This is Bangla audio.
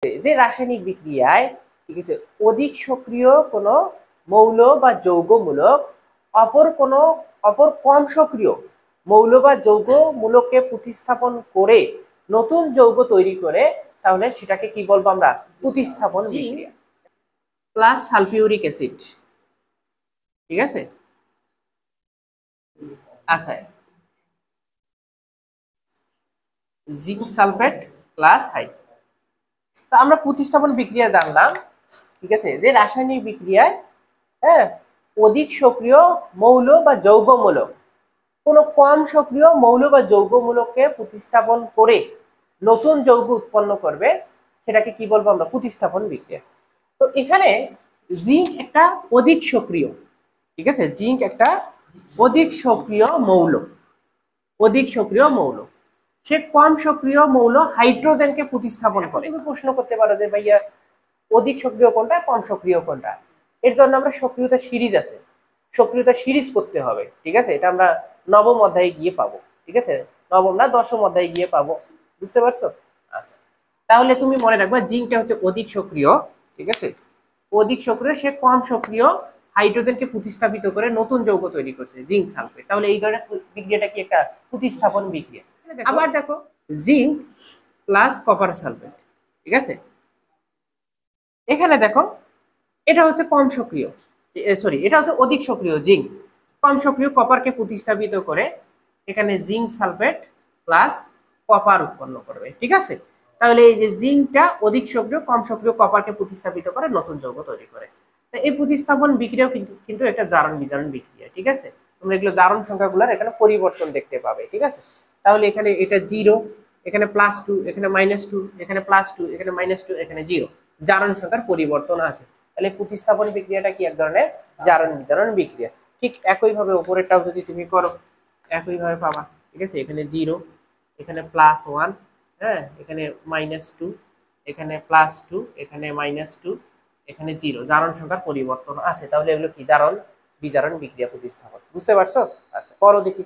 যে রাসায়নিক বিক্রিয়ায় ঠিক আছে অধিক সক্রিয় কোনো মৌল বা যৌগমূলক অপর কম সক্রিয় মৌল বা যৌগমূলককে প্রতিস্থাপন করে নতুন যৌগ তৈরি করে, তাহলে সেটাকে কি বলবো আমরা? প্রতিস্থাপন বিক্রিয়া। প্লাস সালফিউরিক অ্যাসিড, ঠিক আছে। আচ্ছা, জিঙ্ক সালফেট প্লাস হাইড্রোজেন। তো আমরা প্রতিস্থাপন বিক্রিয়া জানলাম, ঠিক আছে, যে রাসায়নিক বিক্রিয়ায় হ্যাঁ অধিক সক্রিয় মৌল বা যৌগমূলক কোনো কম সক্রিয় মৌল বা যৌগমূলককে প্রতিস্থাপন করে নতুন যৌগ উৎপন্ন করবে, সেটাকে কি বলবো আমরা? প্রতিস্থাপন বিক্রিয়া। তো এখানে জিঙ্ক একটা অধিক সক্রিয়, ঠিক আছে, জিঙ্ক একটা অধিক সক্রিয় মৌল, অধিক সক্রিয় মৌল। সে কম সক্রিয় মৌল হাইড্রোজেনকে প্রতিস্থাপন করে। তুমি প্রশ্ন করতে পারো যে ভাইয়া অধিক সক্রিয় কোনটা, কম সক্রিয় কোনটা? এর জন্য আমরা সক্রিয়তা সিরিজ আছে, সক্রিয়তা সিরিজ করতে হবে, ঠিক আছে। এটা আমরা নবম অধ্যায়ে গিয়ে পাবো, ঠিক আছে, নবম না দশম অধ্যায়ে গিয়ে পাবো, বুঝতে পারছো? আচ্ছা, তাহলে তুমি মনে রাখবা জিঙ্কটা হচ্ছে অধিক সক্রিয়, ঠিক আছে, অধিক সক্রিয়, সে কম সক্রিয় হাইড্রোজেনকে প্রতিস্থাপিত করে নতুন যৌগ তৈরি করছে, জিঙ্ক সালফেট। তাহলে এই ধরনের বিক্রিয়াটা কি একটা প্রতিস্থাপন বিক্রিয়া। আবার দেখো জিঙ্ক প্লাস কপার সালফেট, ঠিক আছে, এখানে দেখো এটা হচ্ছে কম সক্রিয়, সরি এটা হচ্ছে অধিক সক্রিয় জিঙ্ক, কম সক্রিয় কপারকে প্রতিস্থাপিত করে এখানে জিঙ্ক সালফেট প্লাস কপার উৎপন্ন করবে, ঠিক আছে। তাহলে এই যে জিঙ্কটা অধিক সক্রিয়, কম সক্রিয় কপারকে প্রতিস্থাপিত করে নতুন যৌগ তৈরি করে। তো এই প্রতিস্থাপন বিক্রিয়াও কিন্তু একটা জারণ বিজারণ বিক্রিয়া, ঠিক আছে। তোমরা এগুলো জারণ সংখ্যাগুলোর এখানে পরিবর্তন দেখতে পাবে, ঠিক আছে। তাহলে এখানে এটা 0, এখানে +2, এখানে -2, এখানে +2, এখানে -2, এখানে 0, জারণ সংখ্যার পরিবর্তন আছে। তাহলে প্রতিস্থাপন বিক্রিয়াটা কি এক ধরনের জারণ বিজারণ বিক্রিয়া। ঠিক একইভাবে উপরেরটাও যদি তুমি করো একইভাবে পাবা, ঠিক আছে। এখানে 0, এখানে +1, হ্যাঁ, এখানে -2, এখানে +2, এখানে -2, এখানে 0, জারণ সংখ্যার পরিবর্তন আছে। তাহলে এগুলো কি জারণ বিজারণ বিক্রিয়া প্রতিস্থাপন, বুঝতে পারছো? আচ্ছা, করো দেখি।